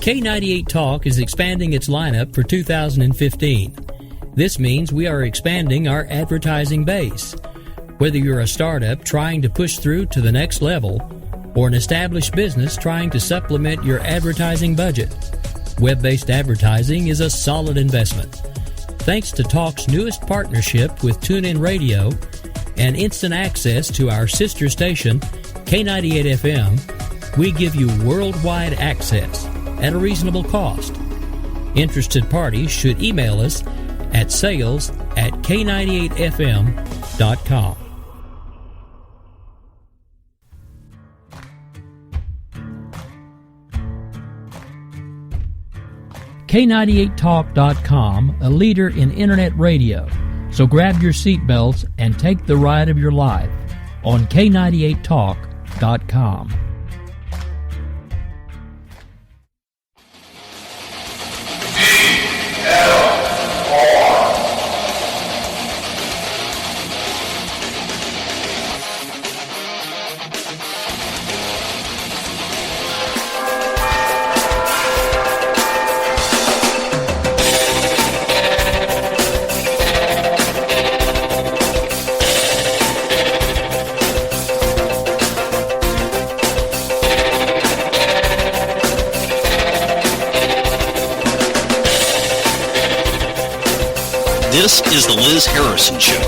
K98 Talk is expanding its lineup for 2015. This means we are expanding our advertising base. Whether you're a startup trying to push through to the next level or an established business trying to supplement your advertising budget, web-based advertising is a solid investment. Thanks to Talk's newest partnership with TuneIn Radio and instant access to our sister station, K98 FM, we give you worldwide access at a reasonable cost. Interested parties should email us at sales@k98fm.com. K98talk.com, a leader in internet radio. So grab your seatbelts and take the ride of your life on K98talk.com. This is the Liz Harrison Show.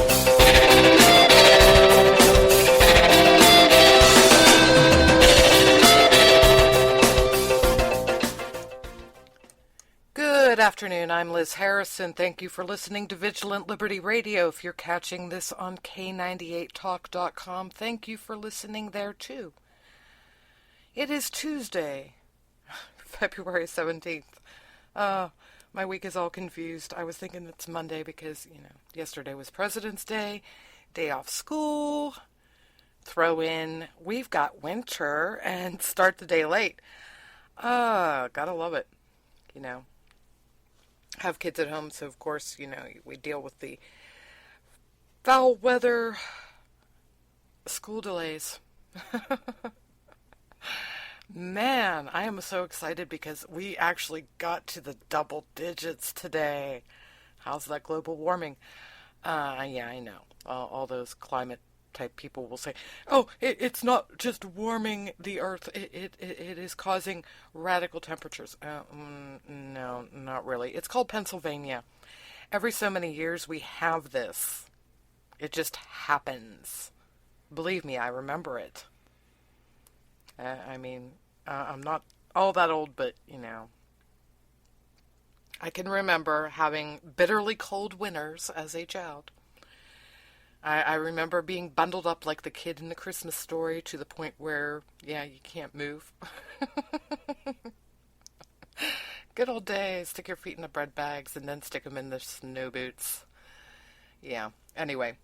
Good afternoon, I'm Liz Harrison. Thank you for listening to Vigilant Liberty Radio. If you're catching this on K98talk.com, thank you for listening there too. It is Tuesday, February 17th. My week is all confused. I was thinking it's Monday because, yesterday was President's Day, day off school, throw in, we've got winter, and start the day late. Gotta love it, Have kids at home, so of course, we deal with the foul weather, school delays. Man, I am so excited because we actually got to the double digits today. How's that global warming? Yeah, I know. All those climate type people will say, oh, it's not just warming the earth. It is causing radical temperatures. No, not really. It's called Pennsylvania. Every so many years we have this. It just happens. Believe me, I remember it. I'm not all that old, but, I can remember having bitterly cold winters as a child. I remember being bundled up like the kid in the Christmas Story to the point where, you can't move. Good old days. Stick your feet in the bread bags and then stick them in the snow boots. Yeah, anyway.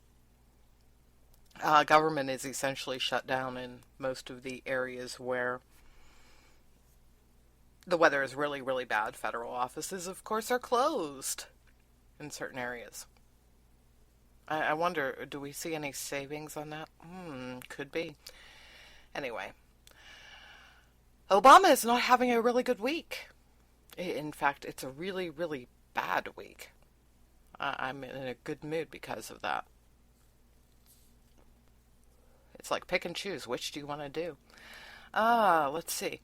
Government is essentially shut down in most of the areas where the weather is really, really bad. Federal offices, of course, are closed in certain areas. I wonder, do we see any savings on that? Could be. Anyway, Obama is not having a really good week. In fact, it's a really, really bad week. I'm in a good mood because of that. It's like pick and choose. Which do you want to do? Let's see.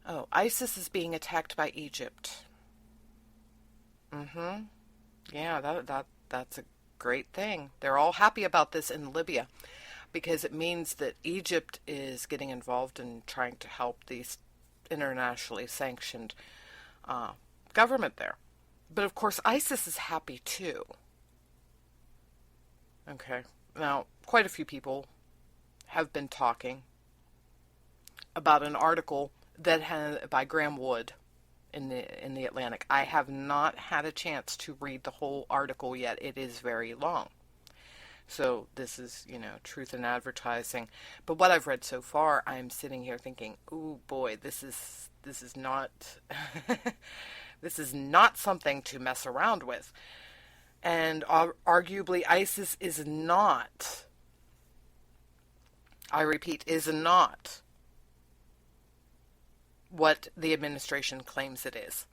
Oh, ISIS is being attacked by Egypt. Yeah, that's a great thing. They're all happy about this in Libya because it means that Egypt is getting involved in trying to help the internationally sanctioned government there. But of course, ISIS is happy too. Okay. Now, quite a few people have been talking about an article that by Graham Wood in the Atlantic. I have not had a chance to read the whole article yet. It is very long. So this is, truth in advertising. But what I've read so far, I'm sitting here thinking, "Ooh boy, this is not this is not something to mess around with." And arguably ISIS is not, I repeat, is not what the administration claims it is.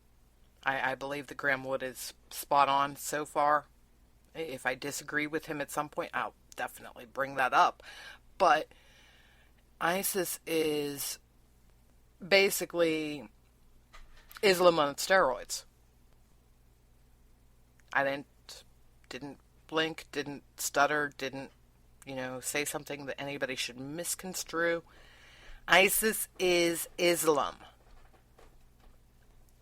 I believe that Graham Wood is spot on so far. If I disagree with him at some point, I'll definitely bring that up. But ISIS is basically Islam on steroids. I didn't blink, didn't stutter, didn't, say something that anybody should misconstrue. ISIS is Islam.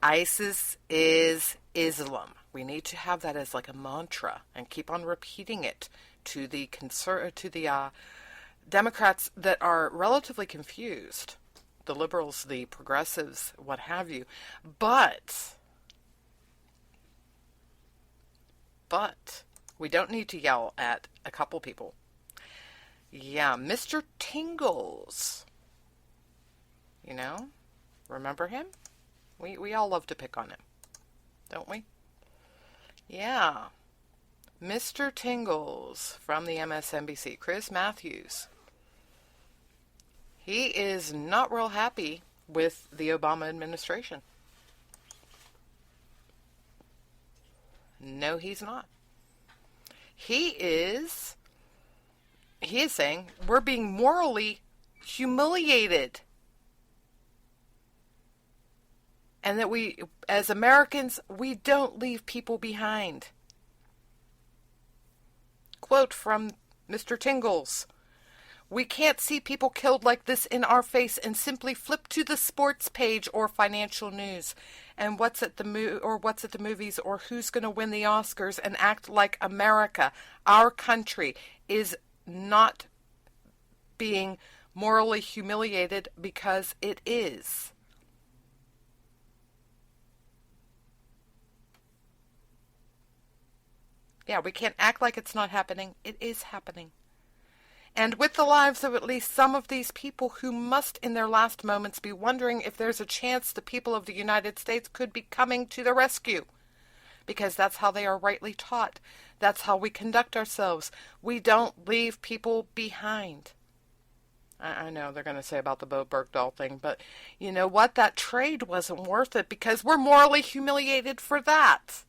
ISIS is Islam. We need to have that as like a mantra and keep on repeating it to the Democrats that are relatively confused, the liberals, the progressives, what have you. But we don't need to yell at a couple people. Yeah, Mr. Tingles. Remember him? We all love to pick on him, don't we? Yeah. Mr. Tingles from the MSNBC, Chris Matthews. He is not real happy with the Obama administration. No, he's not. He is saying we're being morally humiliated. And that we, as Americans, we don't leave people behind. Quote from Mr. Tingles. We can't see people killed like this in our face and simply flip to the sports page or financial news and what's at the movies or who's going to win the Oscars and act like America, our country, is not being morally humiliated because it is. Yeah, we can't act like it's not happening. It is happening. And with the lives of at least some of these people who must in their last moments be wondering if there's a chance the people of the United States could be coming to the rescue. Because that's how they are rightly taught. That's how we conduct ourselves. We don't leave people behind. I know they're going to say about the Bo Bergdahl thing, but you know what? That trade wasn't worth it because we're morally humiliated for that.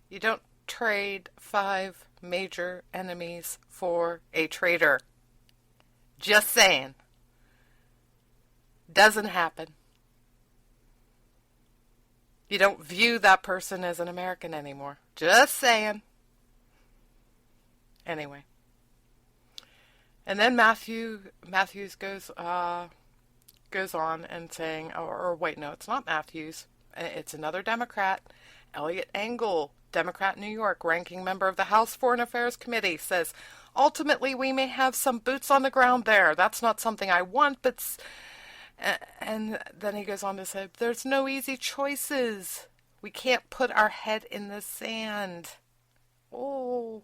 You don't trade 5 major enemies for a traitor. Just saying. Doesn't happen. You don't view that person as an American anymore. Just saying. Anyway. And then Matthews goes on and saying, or wait, no, it's not Matthews. It's another Democrat, Eliot Engel, Democrat, New York, ranking member of the House Foreign Affairs Committee, says, ultimately we may have some boots on the ground there. That's not something I want, but... And then he goes on to say, there's no easy choices. We can't put our head in the sand. Oh,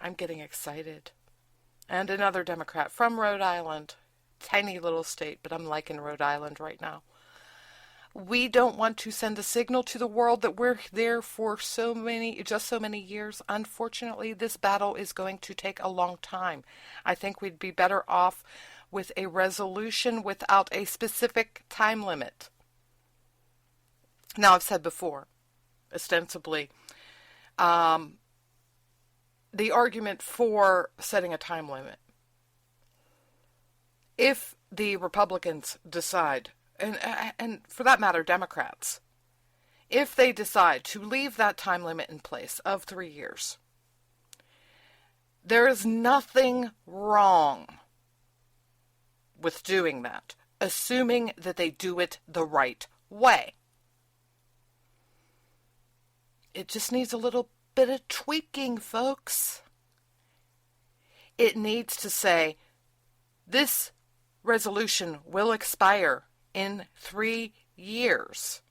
I'm getting excited. And another Democrat from Rhode Island, tiny little state, but I'm liking Rhode Island right now. We don't want to send a signal to the world that we're there for just so many years. Unfortunately, this battle is going to take a long time. I think we'd be better off with a resolution without a specific time limit. Now, I've said before, ostensibly, the argument for setting a time limit. If the Republicans decide, and for that matter, Democrats, if they decide to leave that time limit in place of 3 years, there is nothing wrong with doing that, assuming that they do it the right way. It just needs a little bit of tweaking, folks. It needs to say, this resolution will expire in 3 years,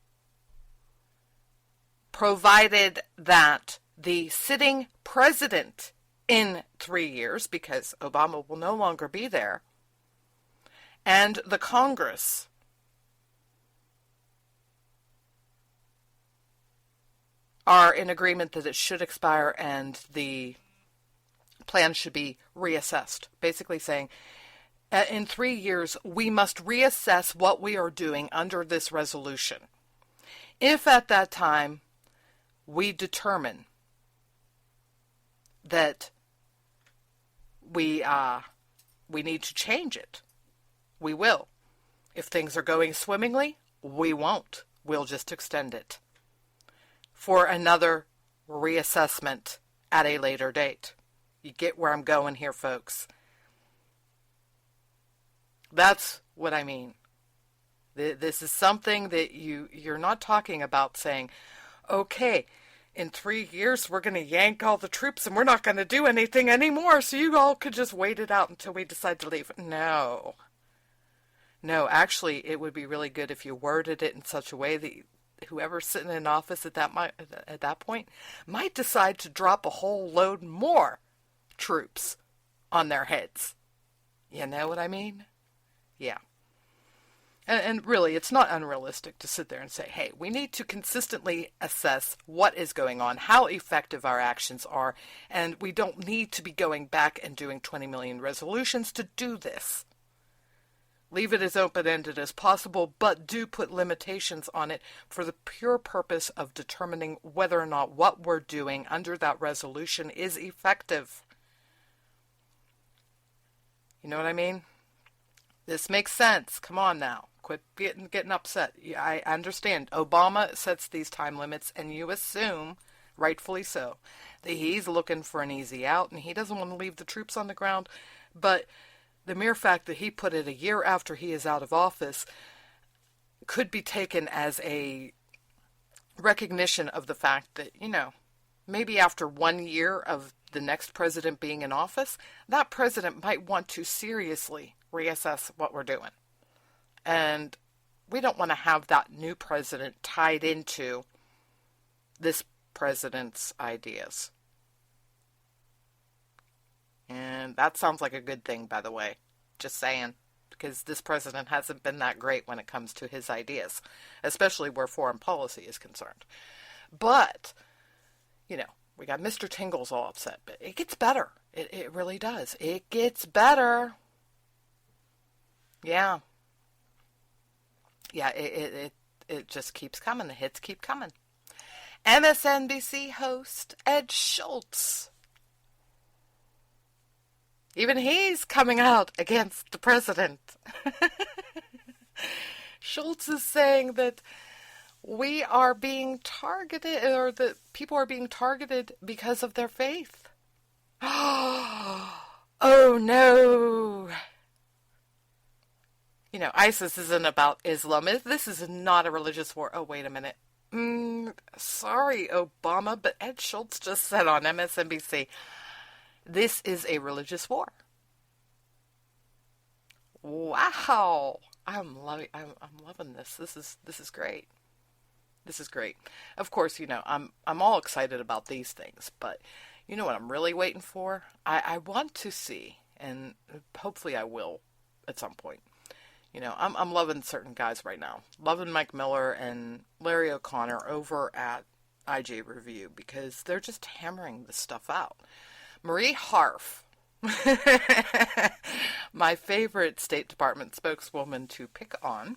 provided that the sitting president in 3 years, because Obama will no longer be there, and the Congress are in agreement that it should expire and the plans should be reassessed. Basically saying, in 3 years, we must reassess what we are doing under this resolution. If at that time we determine that we need to change it, we will. If things are going swimmingly, we won't. We'll just extend it for another reassessment at a later date. You get where I'm going here, folks. That's what I mean. This is something that you're not talking about saying, okay, in 3 years we're going to yank all the troops and we're not going to do anything anymore, so you all could just wait it out until we decide to leave. No. No, actually, it would be really good if you worded it in such a way that whoever's sitting in office at that point might decide to drop a whole load more troops on their heads. You know what I mean? Yeah. And really, it's not unrealistic to sit there and say, hey, we need to consistently assess what is going on, how effective our actions are, and we don't need to be going back and doing 20 million resolutions to do this. Leave it as open-ended as possible, but do put limitations on it for the pure purpose of determining whether or not what we're doing under that resolution is effective. You know what I mean? This makes sense. Come on now. Quit getting upset. I understand. Obama sets these time limits, and you assume, rightfully so, that he's looking for an easy out, and he doesn't want to leave the troops on the ground. But the mere fact that he put it a year after he is out of office could be taken as a recognition of the fact that, maybe after 1 year of the next president being in office, that president might want to seriously reassess what we're doing. And we don't want to have that new president tied into this president's ideas. And that sounds like a good thing, by the way. Just saying. Because this president hasn't been that great when it comes to his ideas, especially where foreign policy is concerned. But, we got Mr. Tingles all upset. But it gets better. It really does. It gets better. Yeah. Yeah, it just keeps coming. The hits keep coming. MSNBC host Ed Schultz. Even he's coming out against the president. Schultz is saying that we are being targeted, or that people are being targeted because of their faith. Oh no. ISIS isn't about Islam. This is not a religious war. Oh, wait a minute. Sorry, Obama, but Ed Schultz just said on MSNBC, this is a religious war. Wow. I'm loving this. This is great. This is great. Of course, I'm all excited about these things, but you know what I'm really waiting for? I want to see, and hopefully I will at some point. I'm loving certain guys right now. Loving Mike Miller and Larry O'Connor over at IJ Review because they're just hammering this stuff out. Marie Harf, my favorite State Department spokeswoman to pick on.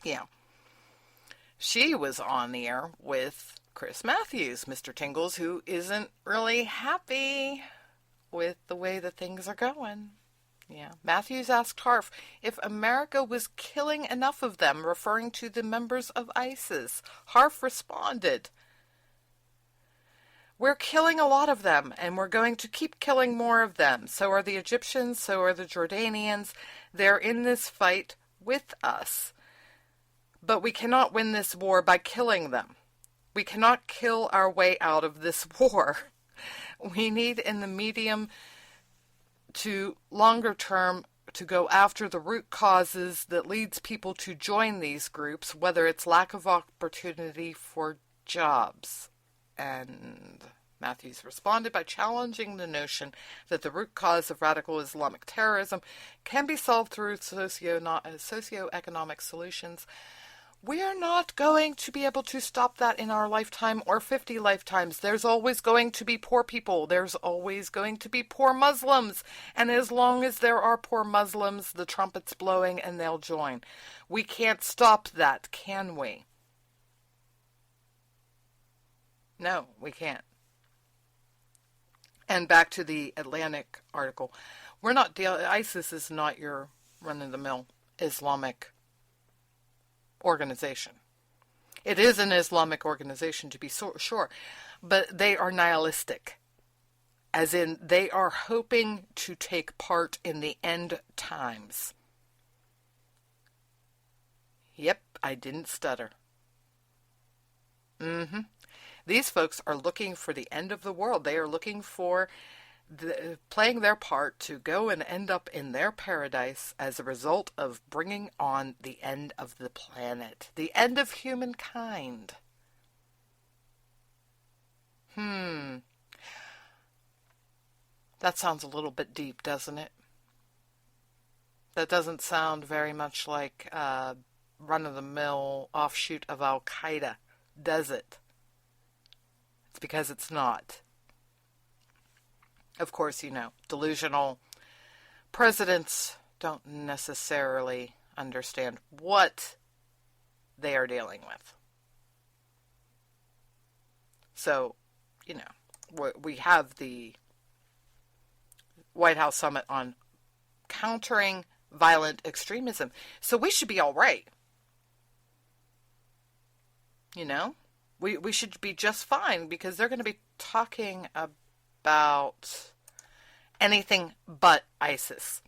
Yeah. She was on the air with Chris Matthews, Mr. Tingles, who isn't really happy with the way that things are going. Yeah. Matthews asked Harf if America was killing enough of them, referring to the members of ISIS. Harf responded, "We're killing a lot of them, and we're going to keep killing more of them. So are the Egyptians, so are the Jordanians. They're in this fight with us. But we cannot win this war by killing them. We cannot kill our way out of this war. We need, in the medium to longer term, to go after the root causes that leads people to join these groups, whether it's lack of opportunity for jobs." And Matthews responded by challenging the notion that the root cause of radical Islamic terrorism can be solved through socioeconomic solutions. We are not going to be able to stop that in our lifetime or 50 lifetimes. There's always going to be poor people. There's always going to be poor Muslims. And as long as there are poor Muslims, the trumpet's blowing and they'll join. We can't stop that, can we? No, we can't. And back to the Atlantic article. ISIS is not your run-of-the-mill Islamic organization. It is an Islamic organization, to be sure, but they are nihilistic, as in they are hoping to take part in the end times. Yep, I didn't stutter. These folks are looking for the end of the world. They are looking for playing their part to go and end up in their paradise as a result of bringing on the end of the planet, the end of humankind. That sounds a little bit deep, doesn't it? That doesn't sound very much like a run-of-the-mill offshoot of Al-Qaeda, does it? It's because it's not. Of course, delusional presidents don't necessarily understand what they are dealing with. So, we have the White House Summit on countering violent extremism. So we should be all right. We should be just fine because they're going to be talking about anything but ISIS.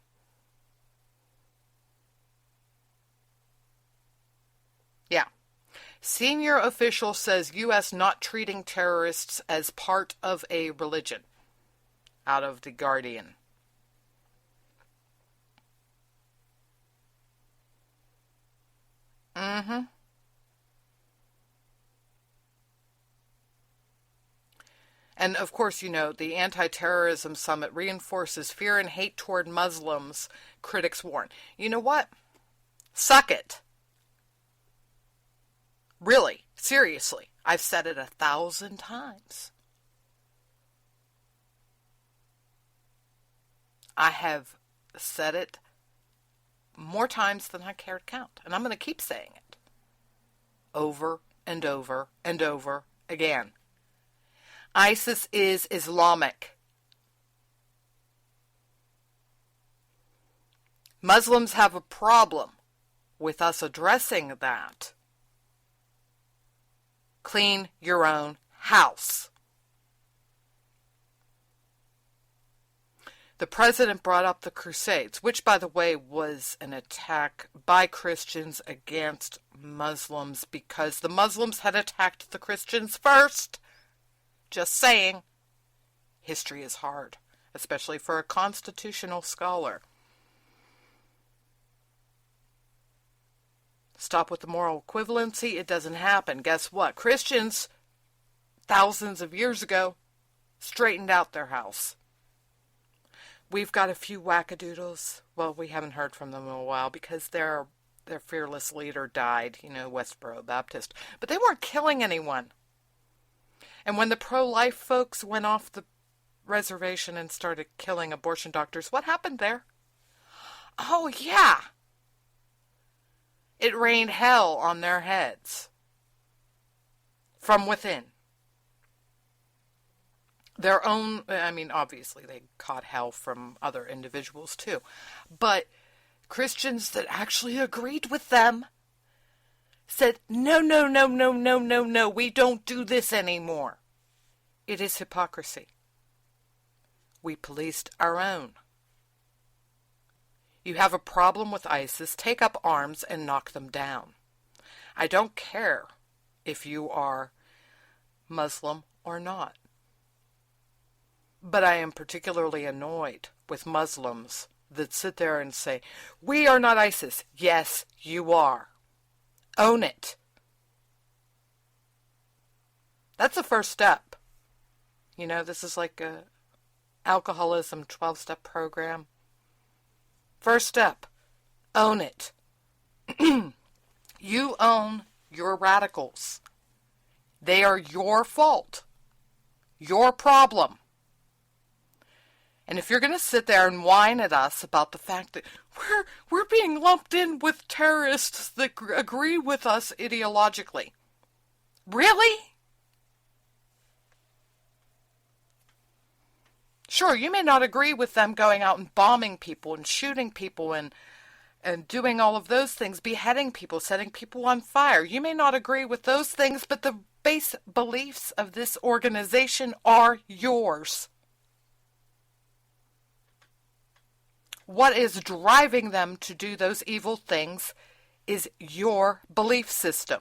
Yeah. Senior official says U.S. not treating terrorists as part of a religion. Out of The Guardian. And of course, the Anti-Terrorism Summit reinforces fear and hate toward Muslims, critics warn. You know what? Suck it. Really, seriously. I've said it 1,000 times. I have said it more times than I care to count. And I'm going to keep saying it. Over and over and over again. ISIS is Islamic. Muslims have a problem with us addressing that. Clean your own house. The president brought up the Crusades, which, by the way, was an attack by Christians against Muslims because the Muslims had attacked the Christians first. Just saying. History is hard, especially for a constitutional scholar. Stop with the moral equivalency. It doesn't happen. Guess what? Christians, thousands of years ago, straightened out their house. We've got a few wackadoodles. Well, we haven't heard from them in a while because their fearless leader died, Westboro Baptist. But they weren't killing anyone. And when the pro-life folks went off the reservation and started killing abortion doctors, what happened there? Oh, yeah. It rained hell on their heads. From within. Their own, obviously they caught hell from other individuals too. But Christians that actually agreed with them said, no, we don't do this anymore. It is hypocrisy. We policed our own. You have a problem with ISIS, take up arms and knock them down. I don't care if you are Muslim or not. But I am particularly annoyed with Muslims that sit there and say, we are not ISIS. Yes, you are. Own it. That's the first step. This is like a alcoholism 12-step program. First step, own it. You own You're radicals. They are your fault. Your problem. And if you're going to sit there and whine at us about the fact that we're being lumped in with terrorists that agree with us ideologically. Really? Sure, you may not agree with them going out and bombing people and shooting people and doing all of those things, beheading people, setting people on fire. You may not agree with those things, but the base beliefs of this organization are yours. What is driving them to do those evil things is your belief system.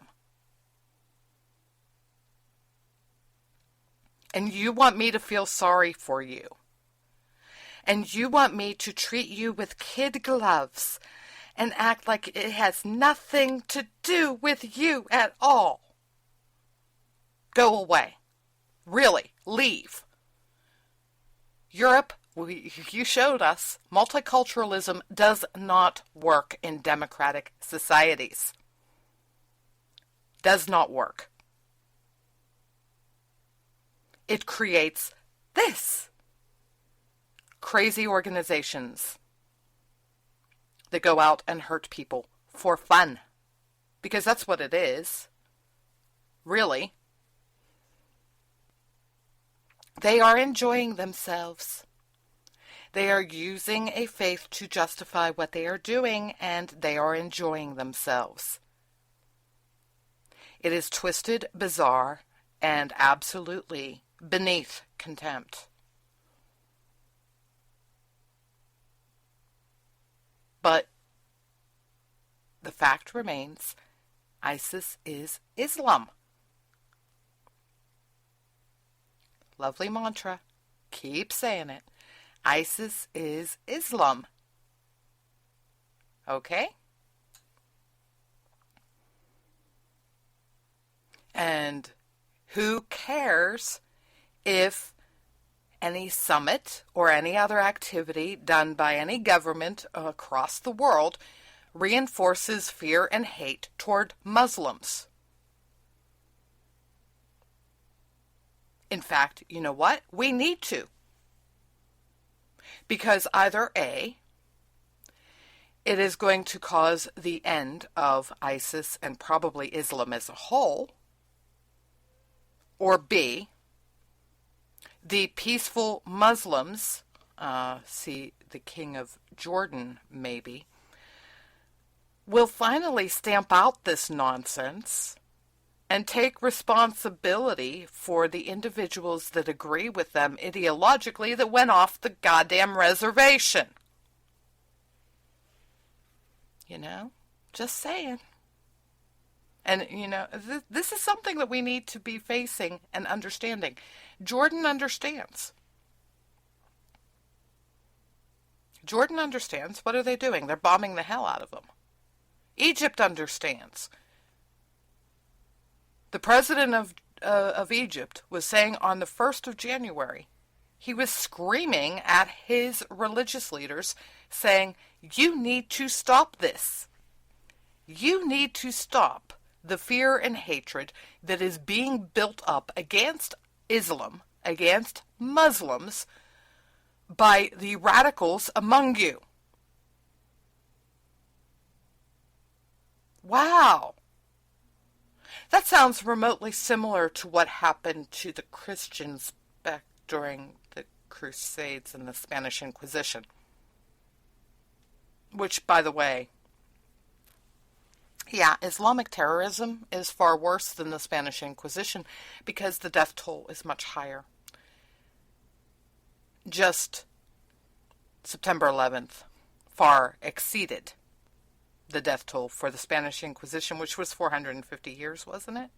And you want me to feel sorry for you. And you want me to treat you with kid gloves and act like it has nothing to do with you at all. Go away. Really, leave. Europe, you showed us, multiculturalism does not work in democratic societies. Does not work. It creates this. Crazy organizations that go out and hurt people for fun. Because that's what it is. Really. They are enjoying themselves. They are using a faith to justify what they are doing, and they are enjoying themselves. It is twisted, bizarre, and absolutely beneath contempt. But the fact remains, ISIS is Islam. Lovely mantra. Keep saying it. ISIS is Islam. Okay? And who cares if any summit or any other activity done by any government across the world reinforces fear and hate toward Muslims? In fact, you know what? We need to. Because either A, it is going to cause the end of ISIS and probably Islam as a whole, or B, the peaceful Muslims, see the King of Jordan maybe, will finally stamp out this nonsense and take responsibility for the individuals that agree with them ideologically that went off the goddamn reservation. You know? Just saying. And, you know, this is something that we need to be facing and understanding. Jordan understands. Jordan understands. What are they doing? They're bombing the hell out of them. Egypt understands. The president of Egypt was saying on the 1st of January, he was screaming at his religious leaders, saying, you need to stop this. You need to stop the fear and hatred that is being built up against Islam, against Muslims, by the radicals among you. Wow. That sounds remotely similar to what happened to the Christians back during the Crusades and the Spanish Inquisition. Which, by the way, yeah, Islamic terrorism is far worse than the Spanish Inquisition because the death toll is much higher. Just September 11th far exceeded the death toll for the Spanish Inquisition, which was 450 years, wasn't it?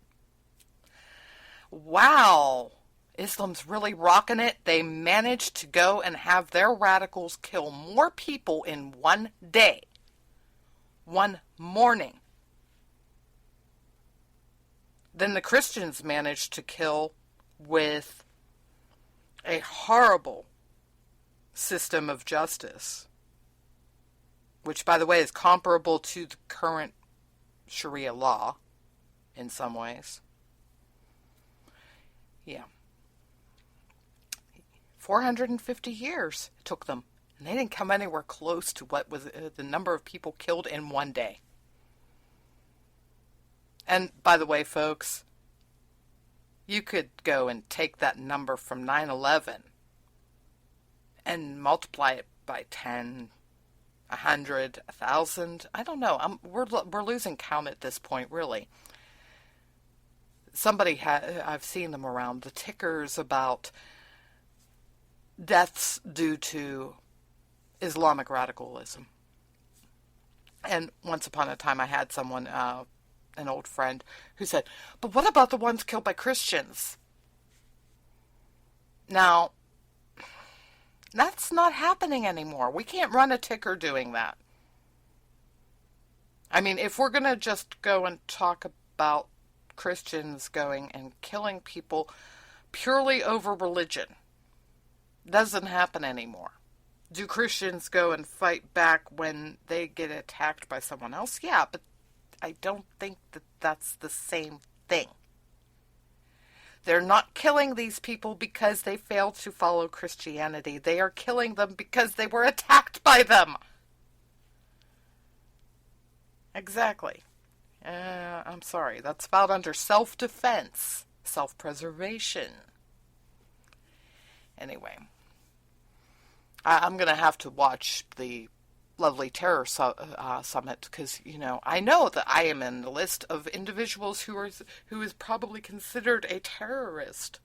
Wow! Islam's really rocking it. They managed to go and have their radicals kill more people in one day. One morning. Than the Christians managed to kill with a horrible system of justice, which, by the way, is comparable to the current Sharia law. in some ways. Yeah. 450 years it took them. And they didn't come anywhere close to what was the number of people killed in one day. And by the way, folks, you could go and take that number from 9/11 and multiply it by 10, 100, 1,000. I don't know. We're losing count at this point, really. I've seen them around, the tickers about deaths due to Islamic radicalism. And once upon a time I had someone, an old friend, who said, but what about the ones killed by Christians? Now, that's not happening anymore. We can't run a ticker doing that. I mean, if we're going to just go and talk about Christians going and killing people purely over religion, doesn't happen anymore. Do Christians go and fight back when they get attacked by someone else? Yeah, but I don't think that that's the same thing. They're not killing these people because they failed to follow Christianity. They are killing them because they were attacked by them. Exactly. I'm sorry. That's filed under self-defense, self-preservation. Anyway, I'm going to have to watch the lovely terror summit because, I know that I am in the list of individuals who is probably considered a terrorist.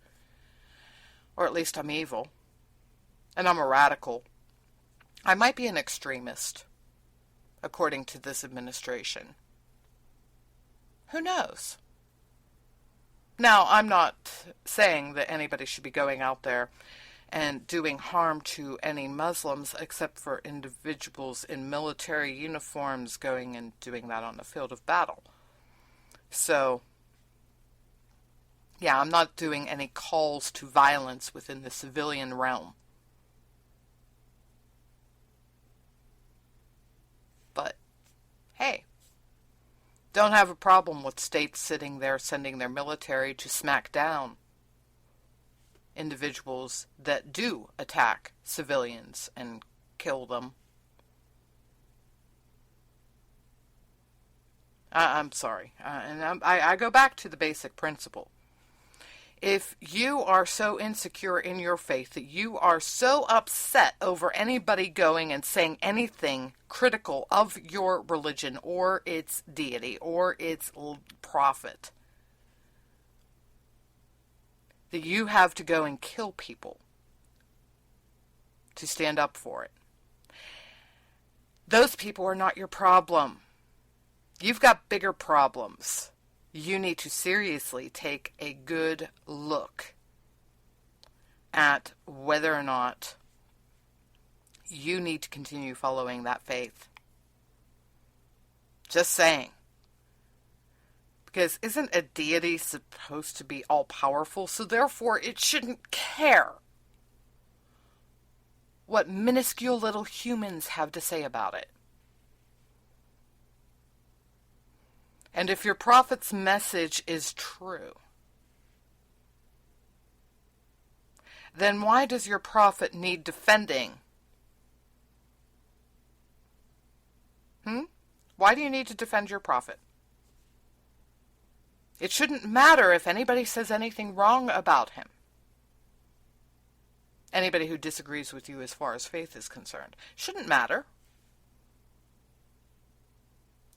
Or at least I'm evil. And I'm a radical. I might be an extremist, according to this administration. Who knows? Now, I'm not saying that anybody should be going out there and doing harm to any Muslims except for individuals in military uniforms going and doing that on the field of battle. So, yeah, I'm not doing any calls to violence within the civilian realm. But, hey, don't have a problem with states sitting there sending their military to smack down individuals that do attack civilians and kill them. I'm sorry. And I go back to the basic principle. If you are so insecure in your faith that you are so upset over anybody going and saying anything critical of your religion or its deity or its prophet, that you have to go and kill people to stand up for it, those people are not your problem. You've got bigger problems. You need to seriously take a good look at whether or not you need to continue following that faith. Just saying. Because isn't a deity supposed to be all-powerful? So therefore it shouldn't care what minuscule little humans have to say about it. And if your prophet's message is true, then why does your prophet need defending? Why do you need to defend your prophet? It shouldn't matter if anybody says anything wrong about him. Anybody who disagrees with you as far as faith is concerned. Shouldn't matter.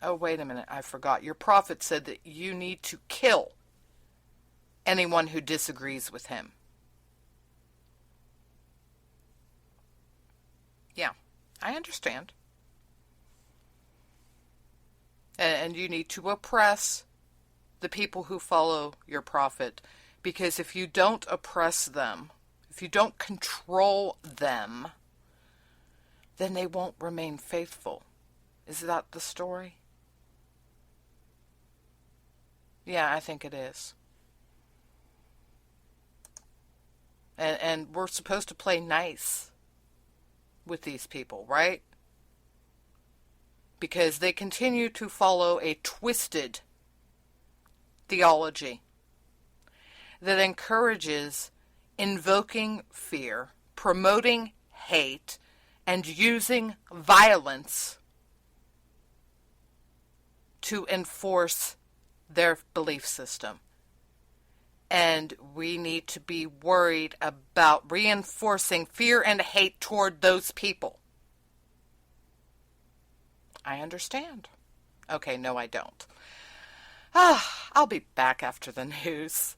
Oh, wait a minute, I forgot. Your prophet said that you need to kill anyone who disagrees with him. Yeah, I understand. And you need to oppress the people who follow your prophet, because if you don't oppress them, if you don't control them, then they won't remain faithful. Is that the story? Yeah, I think it is. And we're supposed to play nice with these people, right? Because they continue to follow a twisted theology that encourages invoking fear, promoting hate, and using violence to enforce their belief system. And we need to be worried about reinforcing fear and hate toward those people. I understand. Okay, no, I don't. I'll be back after the news.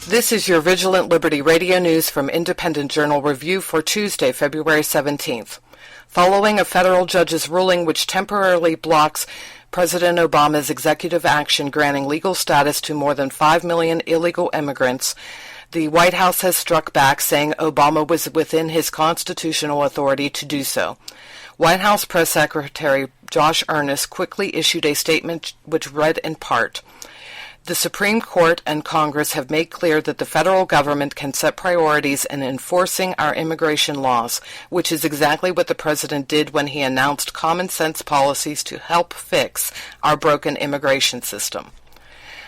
This is your Vigilant Liberty Radio News from Independent Journal Review for Tuesday, February 17th. Following a federal judge's ruling which temporarily blocks President Obama's executive action granting legal status to more than 5 million illegal immigrants, the White House has struck back, saying Obama was within his constitutional authority to do so. White House Press Secretary Josh Earnest quickly issued a statement which read in part, "The Supreme Court and Congress have made clear that the federal government can set priorities in enforcing our immigration laws, which is exactly what the president did when he announced common sense policies to help fix our broken immigration system.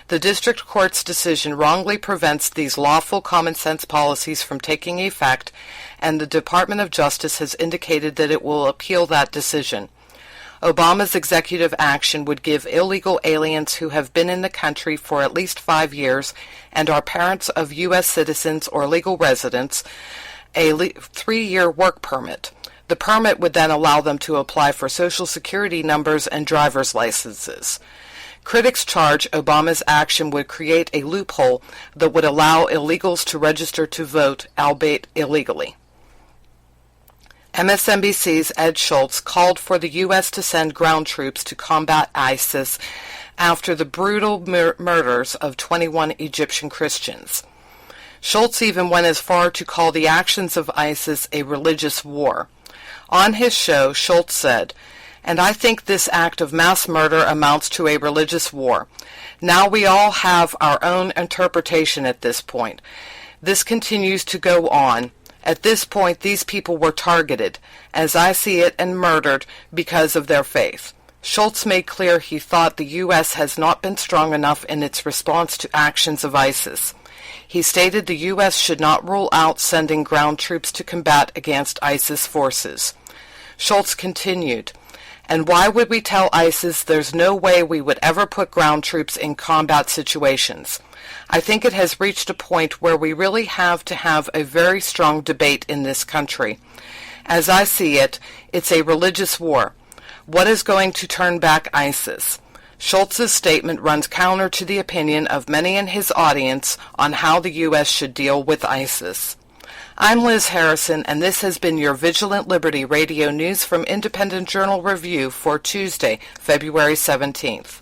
The district court's decision wrongly prevents these lawful common sense policies from taking effect, and the Department of Justice has indicated that it will appeal that decision. Obama's executive action would give illegal aliens who have been in the country for at least 5 years and are parents of U.S. citizens or legal residents a 3-year work permit. The permit would then allow them to apply for Social Security numbers and driver's licenses. Critics charge Obama's action would create a loophole that would allow illegals to register to vote, albeit illegally." MSNBC's Ed Schultz called for the U.S. to send ground troops to combat ISIS after the brutal murders of 21 Egyptian Christians. Schultz even went as far to call the actions of ISIS a religious war. On his show, Schultz said, "And I think this act of mass murder amounts to a religious war. Now we all have our own interpretation at this point. This continues to go on. At this point, these people were targeted, as I see it, and murdered because of their faith." Schultz made clear he thought the U.S. has not been strong enough in its response to actions of ISIS. He stated the U.S. should not rule out sending ground troops to combat against ISIS forces. Schultz continued, "And why would we tell ISIS there's no way we would ever put ground troops in combat situations? I think it has reached a point where we really have to have a very strong debate in this country. As I see it, it's a religious war. What is going to turn back ISIS?" Schultz's statement runs counter to the opinion of many in his audience on how the U.S. should deal with ISIS. I'm Liz Harrison, and this has been your Vigilant Liberty Radio News from Independent Journal Review for Tuesday, February 17th.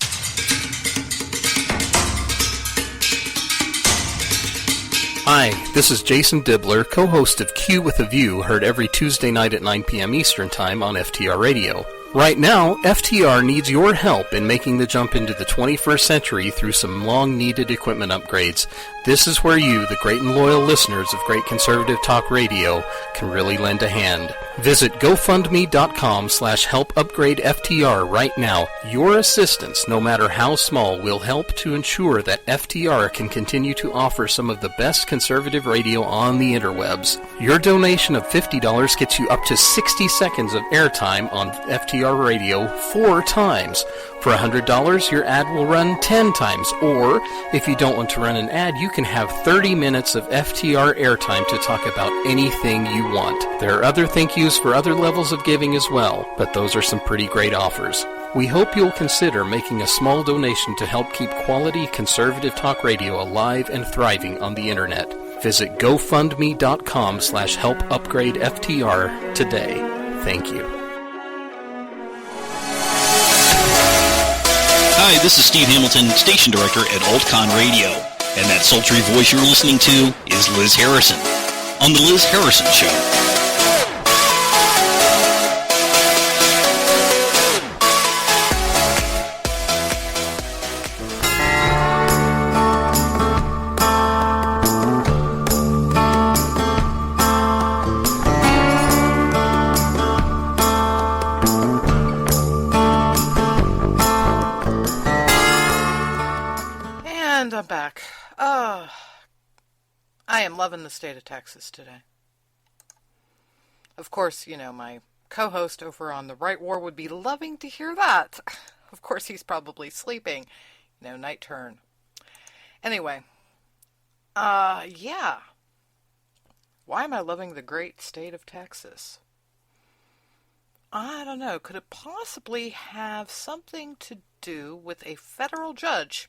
Hi, this is Jason Dibbler, co-host of Q with a View, heard every Tuesday night at 9 p.m. Eastern Time on FTR Radio. Right now, FTR needs your help in making the jump into the 21st century through some long-needed equipment upgrades. This is where you, the great and loyal listeners of Great Conservative Talk Radio, can really lend a hand. Visit GoFundMe.com/helpupgradeFTR right now. Your assistance, no matter how small, will help to ensure that FTR can continue to offer some of the best conservative radio on the interwebs. Your donation of $50 gets you up to 60 seconds of airtime on FTR radio 4 times. For $100, your ad will run 10 times, or if you don't want to run an ad, you can have 30 minutes of FTR airtime to talk about anything you want. There are other thank yous for other levels of giving as well, but those are some pretty great offers. We hope you'll consider making a small donation to help keep quality conservative talk radio alive and thriving on the internet. Visit GoFundMe.com/helpupgradeFTR today. Thank you. Hi, this is Steve Hamilton, station director at AltCon Radio, and that sultry voice you're listening to is Liz Harrison on The Liz Harrison Show. And I'm back. I am loving the state of Texas today. Of course, you know, my co-host over on the Right War would be loving to hear that. Of course, he's probably sleeping. You know, night turn. Anyway. Yeah. Why am I loving the great state of Texas? I don't know. Could it possibly have something to do with a federal judge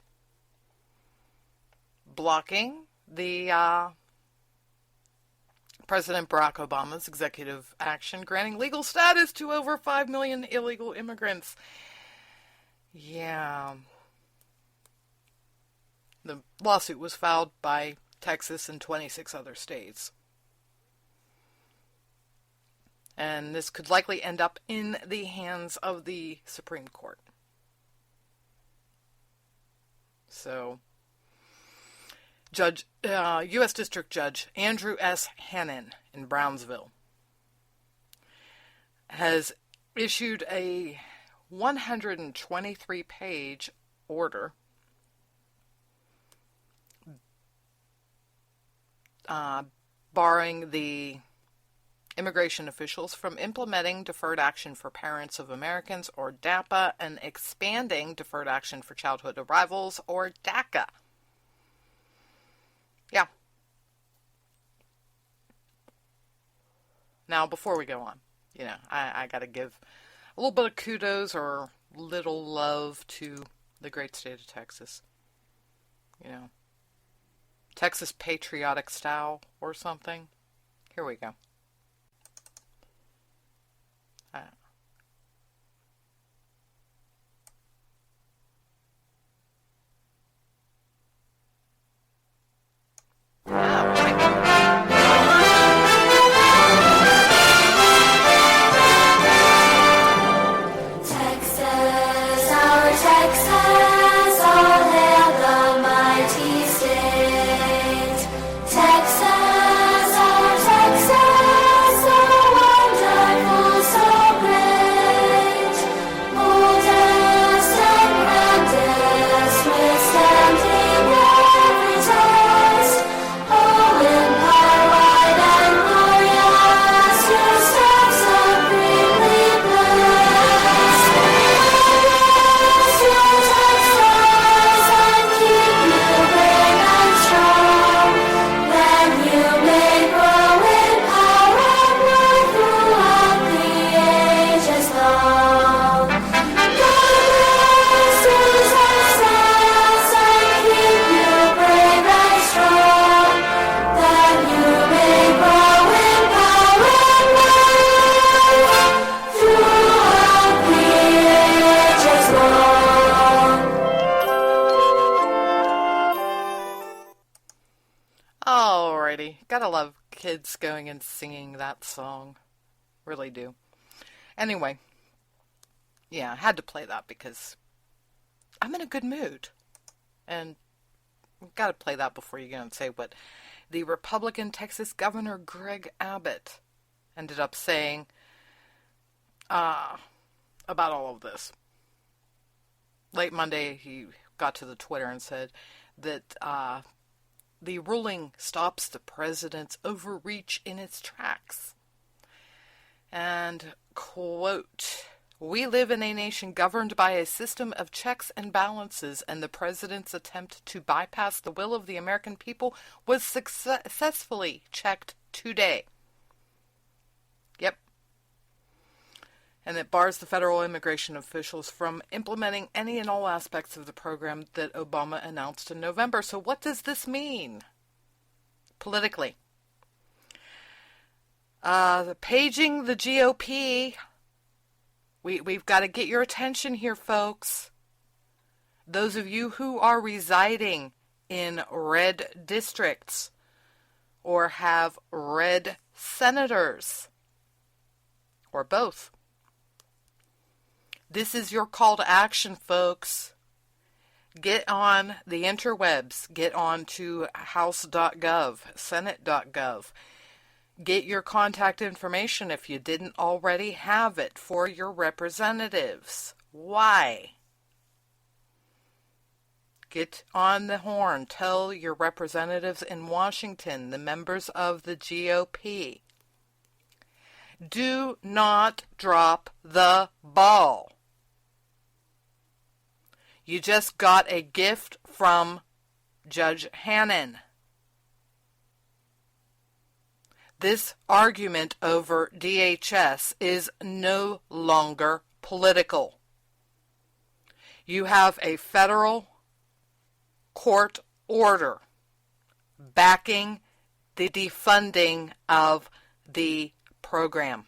blocking the President Barack Obama's executive action granting legal status to over 5 million illegal immigrants? Yeah. The lawsuit was filed by Texas and 26 other states. And this could likely end up in the hands of the Supreme Court. So, U.S. District Judge Andrew S. Hannon in Brownsville has issued a 123-page order barring the immigration officials from implementing Deferred Action for Parents of Americans, or DAPA, and expanding Deferred Action for Childhood Arrivals, or DACA. Yeah. Now, before we go on, you know, I got to give a little bit of kudos or little love to the great state of Texas. You know, Texas patriotic style or something. Here we go. Gotta love kids going and singing that song. Really do. Anyway. Yeah, I had to play that because I'm in a good mood. And I've got to play that before you go and say what the Republican Texas Governor Greg Abbott ended up saying about all of this. Late Monday, he got to the Twitter and said that the ruling stops the president's overreach in its tracks. And, quote, "We live in a nation governed by a system of checks and balances, and the president's attempt to bypass the will of the American people was successfully checked today." Yep. And it bars the federal immigration officials from implementing any and all aspects of the program that Obama announced in November. So what does this mean politically? Paging the GOP. We've got to get your attention here, folks. Those of you who are residing in red districts or have red senators, or both. This is your call to action, folks. Get on the interwebs. Get on to house.gov, senate.gov. Get your contact information if you didn't already have it for your representatives. Why? Get on the horn. Tell your representatives in Washington, the members of the GOP, do not drop the ball. You just got a gift from Judge Hannon. This argument over DHS is no longer political. You have a federal court order backing the defunding of the program.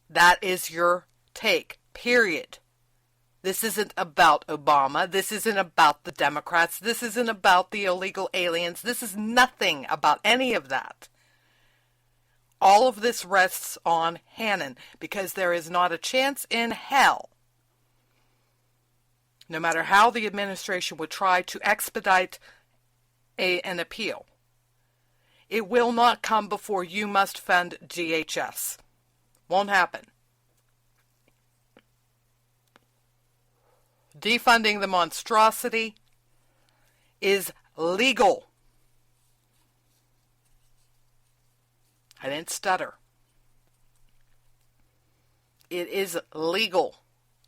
That is your take, period. This isn't about Obama. This isn't about the Democrats. This isn't about the illegal aliens. This is nothing about any of that. All of this rests on Hannon because there is not a chance in hell, no matter how the administration would try to expedite an appeal, it will not come before you must fund DHS. Won't happen. Defunding the monstrosity is legal. I didn't stutter. It is legal.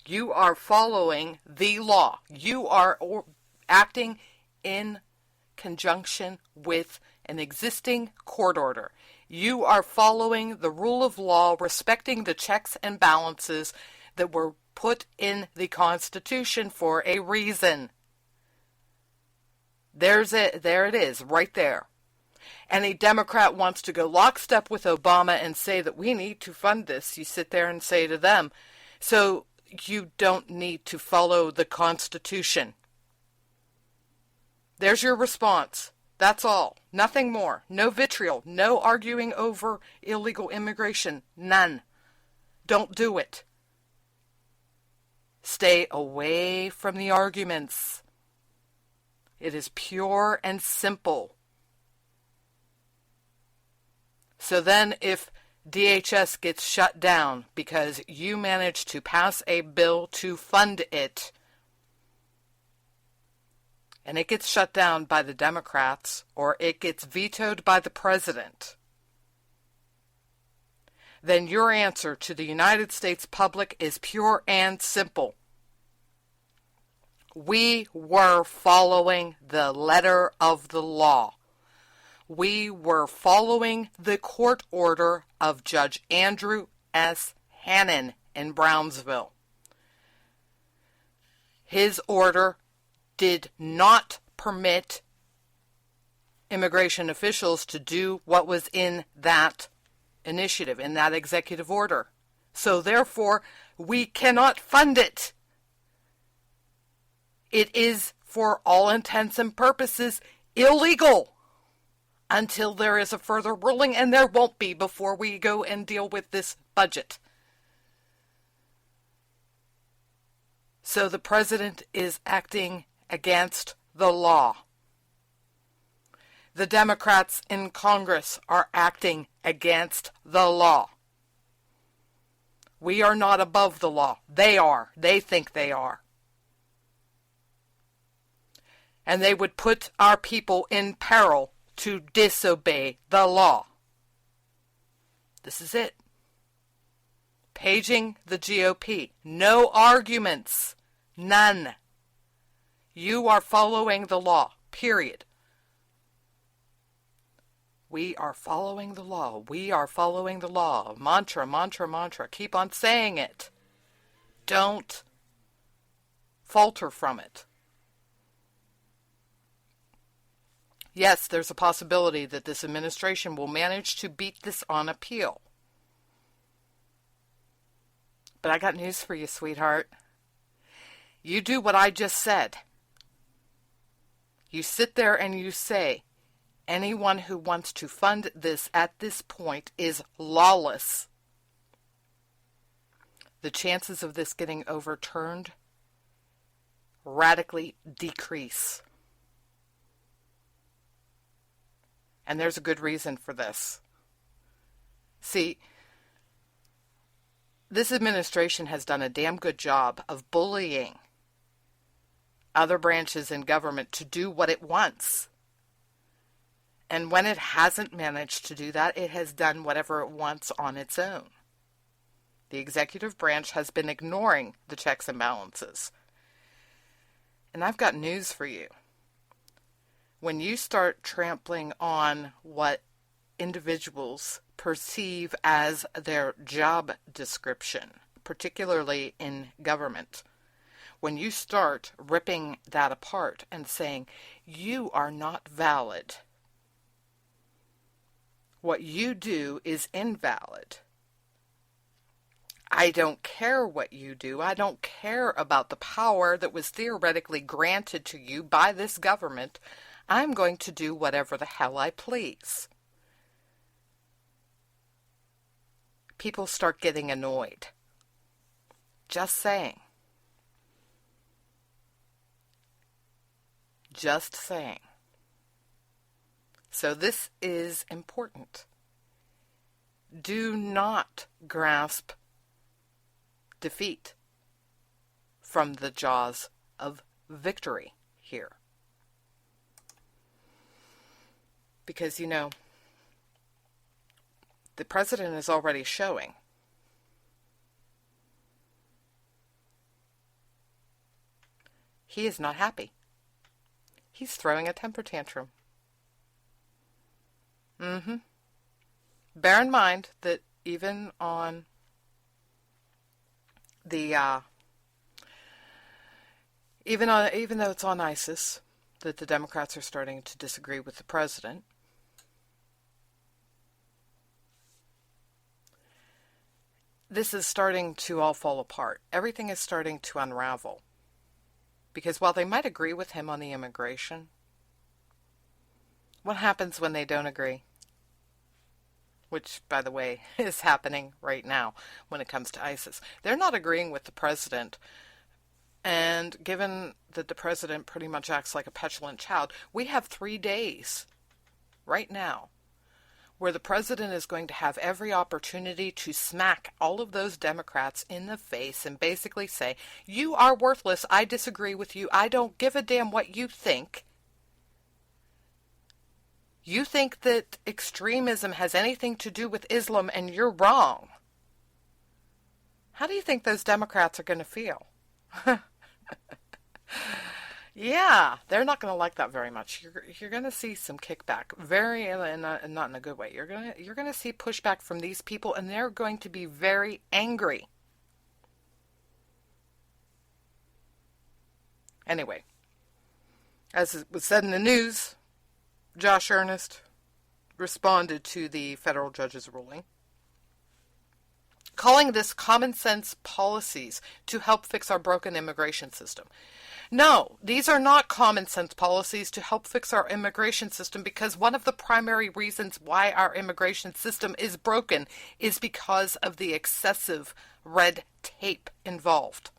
You are following the law. You are acting in conjunction with an existing court order. You are following the rule of law, respecting the checks and balances that were put in the Constitution for a reason. There it is, right there. Any Democrat wants to go lockstep with Obama and say that we need to fund this. You sit there and say to them, so you don't need to follow the Constitution. There's your response. That's all. Nothing more. No vitriol. No arguing over illegal immigration. None. Don't do it. Stay away from the arguments. It is pure and simple. So then if DHS gets shut down because you managed to pass a bill to fund it, and it gets shut down by the Democrats, or it gets vetoed by the president, then your answer to the United States public is pure and simple. We were following the letter of the law. We were following the court order of Judge Andrew S. Hannon in Brownsville. His order did not permit immigration officials to do what was in that initiative, in that executive order. So therefore, we cannot fund it. It is, for all intents and purposes, illegal until there is a further ruling, and there won't be before we go and deal with this budget. So the president is acting against the law. The Democrats in Congress are acting against the law. We are not above the law. They are. They think they are. And they would put our people in peril to disobey the law. This is it. Paging the GOP. No arguments. None. You are following the law. Period. We are following the law. We are following the law. Mantra, mantra, mantra. Keep on saying it. Don't falter from it. Yes, there's a possibility that this administration will manage to beat this on appeal. But I got news for you, sweetheart. You do what I just said. You sit there and you say, anyone who wants to fund this at this point is lawless. The chances of this getting overturned radically decrease. And there's a good reason for this. See, This administration has done a damn good job of bullying other branches in government to do what it wants. And when it hasn't managed to do that, it has done whatever it wants on its own. The executive branch has been ignoring the checks and balances. And I've got news for you. When you start trampling on what individuals perceive as their job description, particularly in government, when you start ripping that apart and saying, you are not valid, what you do is invalid, I don't care what you do, I don't care about the power that was theoretically granted to you by this government, I'm going to do whatever the hell I please. People start getting annoyed. Just saying. Just saying. So this is important. Do not grasp defeat from the jaws of victory here. Because, you know, the president is already showing he is not happy. He's throwing a temper tantrum. Bear in mind that even on the even though it's on ISIS that the Democrats are starting to disagree with the president, this is starting to all fall apart. Everything is starting to unravel. Because while they might agree with him on the immigration, what happens when they don't agree? Which, by the way, is happening right now when it comes to ISIS. They're not agreeing with the president. And given that the president pretty much acts like a petulant child, we have 3 days right now where the president is going to have every opportunity to smack all of those Democrats in the face and basically say, you are worthless, I disagree with you, I don't give a damn what you think. You think that extremism has anything to do with Islam and you're wrong. How do you think those Democrats are going to feel? Yeah, they're not going to like that very much. You're going to see some kickback, and not in a good way. You're going to see pushback from these people, and they're going to be very angry. Anyway, as it was said in the news, Josh Earnest responded to the federal judge's ruling, calling this common sense policies to help fix our broken immigration system. No, these are not common sense policies to help fix our immigration system, because one of the primary reasons why our immigration system is broken is because of the excessive red tape involved.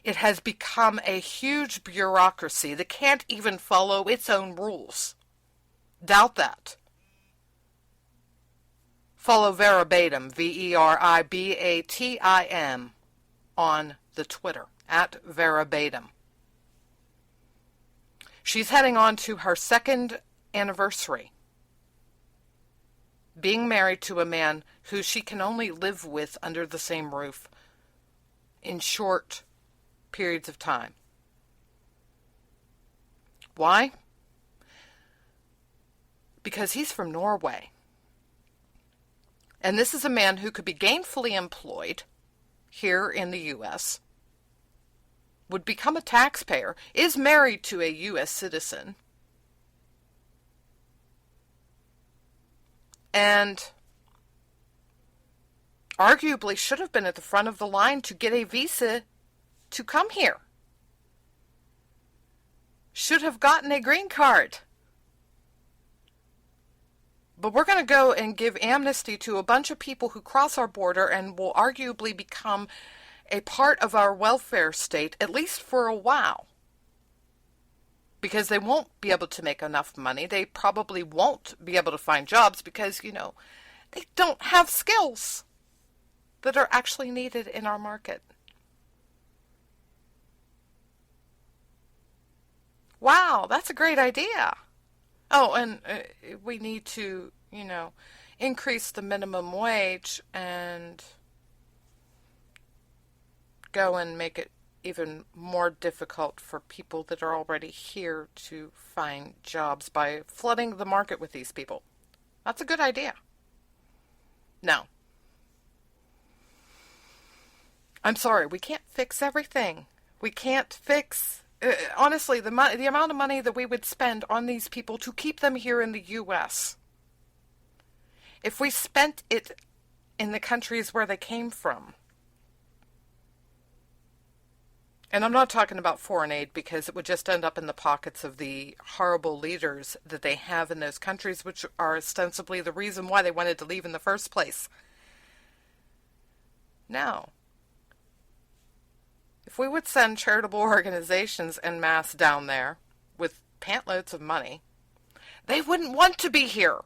It has become a huge bureaucracy that can't even follow its own rules. Doubt that. Follow Veribatim, Veribatim, on the Twitter, at Veribatim. She's heading on to her 2nd anniversary, being married to a man who she can only live with under the same roof in short periods of time. Why? Because he's from Norway. And this is a man who could be gainfully employed here in the U.S., would become a taxpayer, is married to a U.S. citizen, and arguably should have been at the front of the line to get a visa to come here. Should have gotten a green card. But we're going to go and give amnesty to a bunch of people who cross our border and will arguably become a part of our welfare state, at least for a while. Because they won't be able to make enough money. They probably won't be able to find jobs because, they don't have skills. that are actually needed in our market. Wow, that's a great idea. Oh, and we need to, increase the minimum wage and go and make it even more difficult for people that are already here to find jobs by flooding the market with these people. That's a good idea. No. I'm sorry, we can't fix everything. We can't fix... honestly, the amount of money that we would spend on these people to keep them here in the U.S., if we spent it in the countries where they came from, and I'm not talking about foreign aid because it would just end up in the pockets of the horrible leaders that they have in those countries, which are ostensibly the reason why they wanted to leave in the first place. No. If we would send charitable organizations en masse down there with pantloads of money, they wouldn't want to be here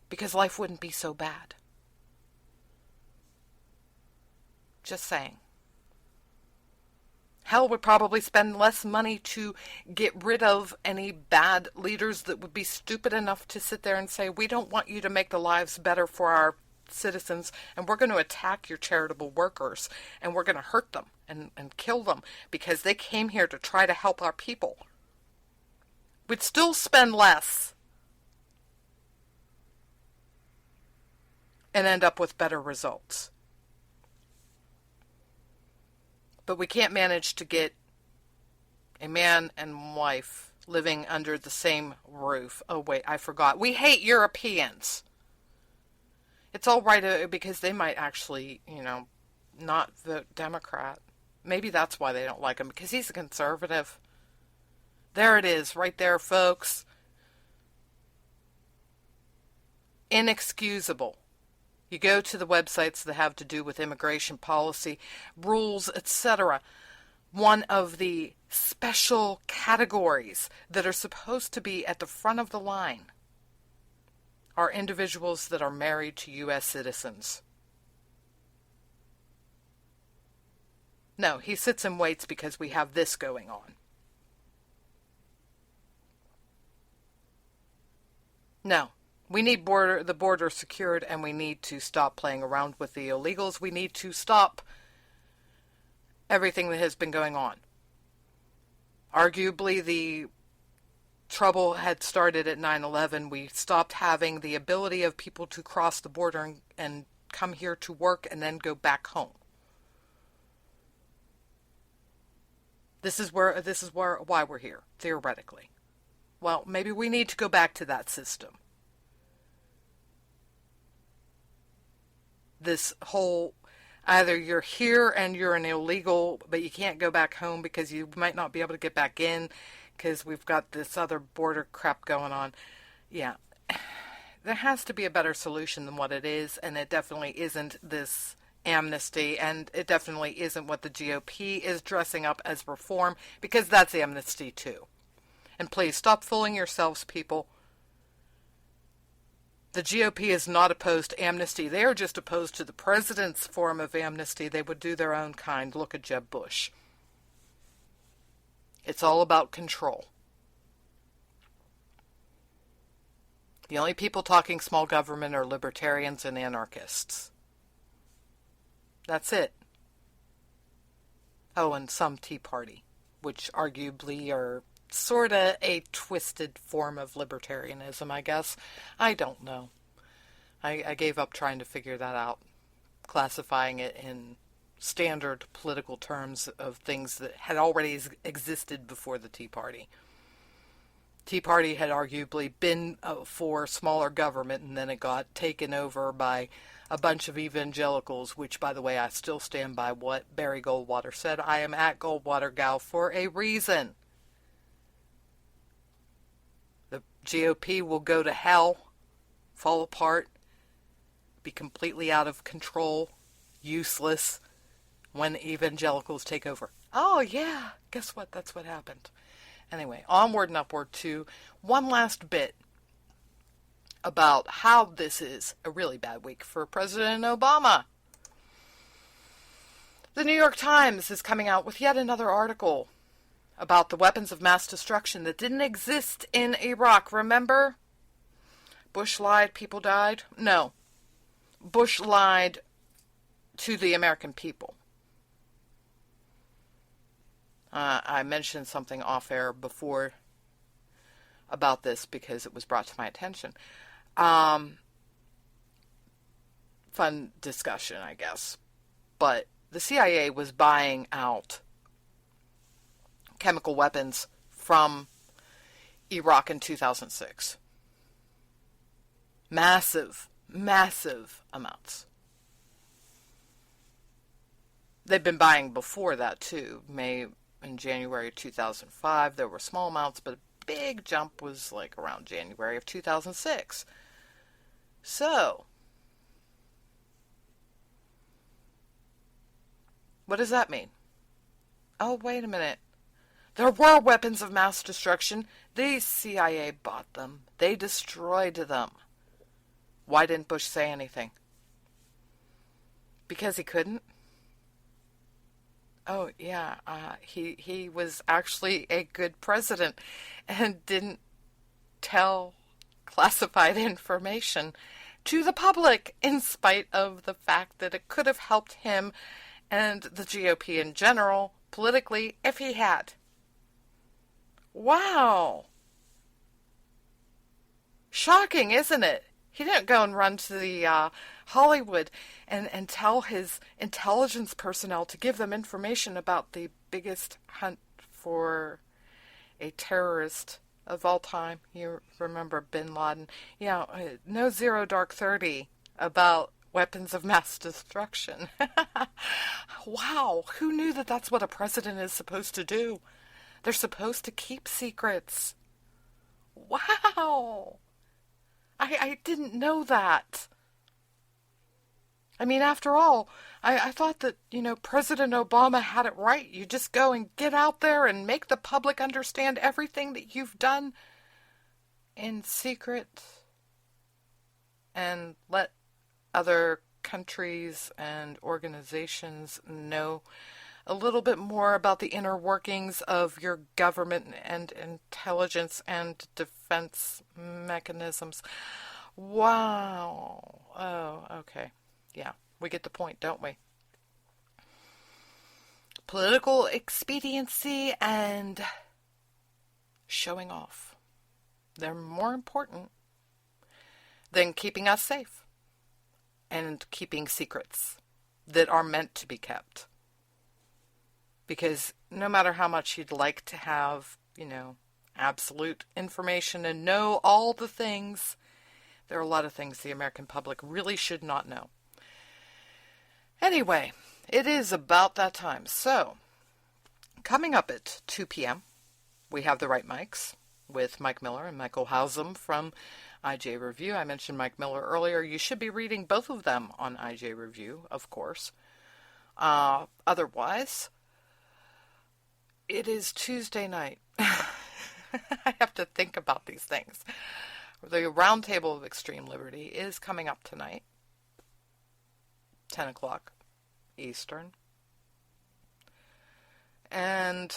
because life wouldn't be so bad. Just saying. Hell, we'd probably spend less money to get rid of any bad leaders that would be stupid enough to sit there and say, we don't want you to make the lives better for our citizens, and we're going to attack your charitable workers, and we're going to hurt them and kill them because they came here to try to help our people. We'd still spend less and end up with better results. But we can't manage to get a man and wife living under the same roof. Oh, wait, I forgot. We hate Europeans. It's all right because they might actually, not vote Democrat. Maybe that's why they don't like him, because he's a conservative. There it is, right there, folks. Inexcusable. You go to the websites that have to do with immigration policy, rules, etc. One of the special categories that are supposed to be at the front of the line are individuals that are married to U.S. citizens. No, he sits and waits because we have this going on. No. We need the border secured, and we need to stop playing around with the illegals. We need to stop everything that has been going on. Arguably, the trouble had started at 9/11. We stopped having the ability of people to cross the border and come here to work and then go back home. This is why we're here, theoretically. Well, maybe we need to go back to that system. This whole, either you're here and you're an illegal, but you can't go back home because you might not be able to get back in because we've got this other border crap going on. Yeah, there has to be a better solution than what it is, and it definitely isn't this amnesty, and it definitely isn't what the GOP is dressing up as reform, because that's amnesty too. And please, stop fooling yourselves, people. The GOP is not opposed to amnesty. They are just opposed to the president's form of amnesty. They would do their own kind. Look at Jeb Bush. It's all about control. The only people talking small government are libertarians and anarchists. That's it. Oh, and some Tea Party, which arguably are sort of a twisted form of libertarianism, I guess. I don't know. I gave up trying to figure that out, classifying it in standard political terms of things that had already existed before the Tea Party. Tea Party had arguably been for smaller government, and then it got taken over by a bunch of evangelicals, which, by the way, I still stand by what Barry Goldwater said. I am at Goldwater Gal for a reason. The GOP will go to hell, fall apart, be completely out of control, useless, when evangelicals take over. Oh, yeah, guess what? That's what happened. Anyway, onward and upward to one last bit about how this is a really bad week for President Obama. The New York Times is coming out with yet another article about the weapons of mass destruction that didn't exist in Iraq. Remember? Bush lied, people died? No. Bush lied to the American people. I mentioned something off air before about this because it was brought to my attention. Fun discussion, I guess. But the CIA was buying out chemical weapons from Iraq in 2006. Massive amounts. They've been buying before that too. May and January 2005, there were small amounts, but a big jump was like around January of 2006. So, what does that mean? Oh, wait a minute. There were weapons of mass destruction. The CIA bought them. They destroyed them. Why didn't Bush say anything? Because he couldn't? Oh, yeah. He was actually a good president and didn't tell classified information to the public, in spite of the fact that it could have helped him and the GOP in general politically if he had. Wow. Shocking, isn't it? He didn't go and run to the Hollywood and tell his intelligence personnel to give them information about the biggest hunt for a terrorist of all time. You remember Bin Laden. Yeah, no Zero Dark 30 about weapons of mass destruction. Wow, who knew that that's what a president is supposed to do? They're supposed to keep secrets. Wow. I didn't know that. I mean, after all, I thought that, President Obama had it right. You just go and get out there and make the public understand everything that you've done in secret and let other countries and organizations know a little bit more about the inner workings of your government and intelligence and defense mechanisms. Wow. Oh, okay. Yeah, we get the point, don't we? Political expediency and showing off. They're more important than keeping us safe and keeping secrets that are meant to be kept. Because no matter how much you'd like to have, absolute information and know all the things, there are a lot of things the American public really should not know. Anyway, it is about that time. So, coming up at 2 p.m., we have The Right Mics with Mike Miller and Michael Hausum from IJ Review. I mentioned Mike Miller earlier. You should be reading both of them on IJ Review, of course. Otherwise, it is Tuesday night. I have to think about these things. The Roundtable of Extreme Liberty is coming up tonight, 10 o'clock Eastern. And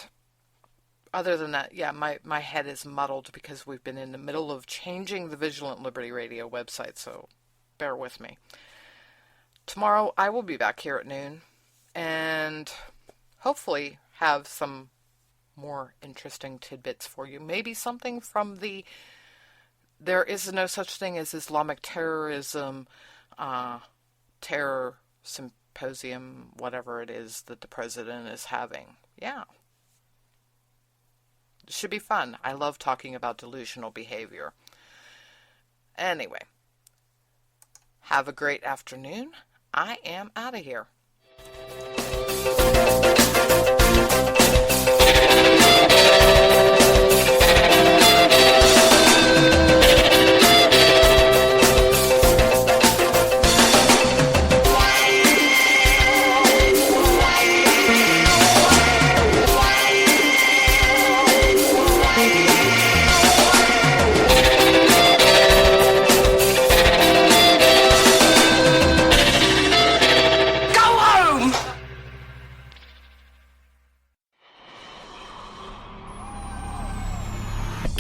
other than that, yeah, my head is muddled because we've been in the middle of changing the Vigilant Liberty Radio website, so bear with me. Tomorrow I will be back here at noon and hopefully have some more interesting tidbits for you. Maybe something from the There Is No Such Thing as Islamic Terrorism terror symposium, whatever it is that the president is having. Yeah. It should be fun. I love talking about delusional behavior. Anyway, have a great afternoon. I am out of here.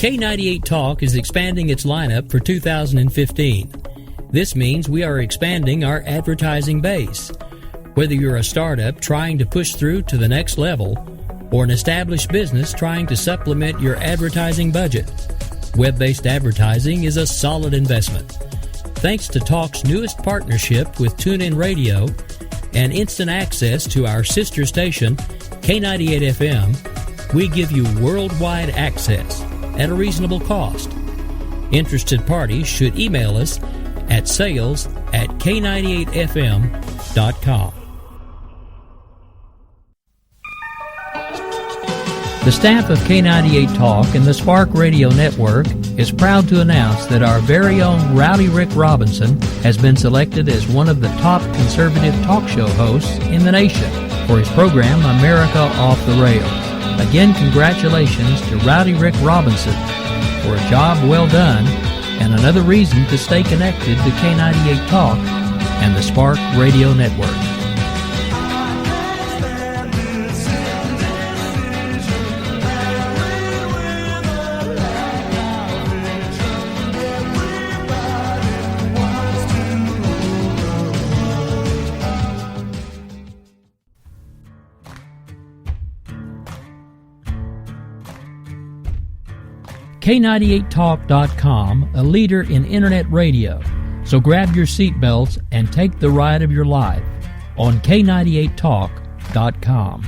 K98 Talk is expanding its lineup for 2015. This means we are expanding our advertising base. Whether you're a startup trying to push through to the next level or an established business trying to supplement your advertising budget, web-based advertising is a solid investment. Thanks to Talk's newest partnership with TuneIn Radio and instant access to our sister station, K98 FM, we give you worldwide access at a reasonable cost. Interested parties should email us at sales@k98fm.com. The staff of K98 Talk and the Spark Radio Network is proud to announce that our very own Rowdy Rick Robinson has been selected as one of the top conservative talk show hosts in the nation for his program America Off the Rails. Again, congratulations to Rowdy Rick Robinson for a job well done and another reason to stay connected to K98 Talk and the Spark Radio Network. K98Talk.com, a leader in Internet radio. So grab your seatbelts and take the ride of your life on K98Talk.com.